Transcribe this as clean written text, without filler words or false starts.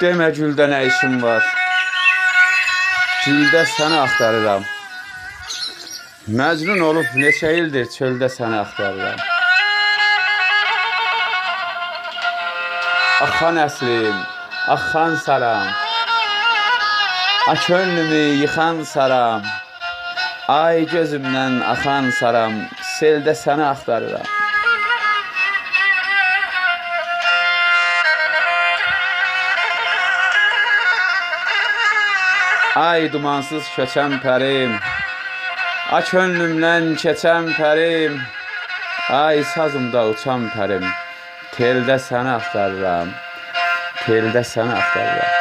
Demə güldə nə işim var. Güldə səni axtarıram. Məcnun olub neçə ildir çöldə səni axtarıram. Axan əslim, axan saram, könlümü yıxan saram, ay gözümdən axan saram, seldə səni axtarıram. Ay dumansız köçən pərim, könlümdən keçən pərim, ay sazımda uçan pərim, teldə səni axtarıram, teldə səni axtarıram.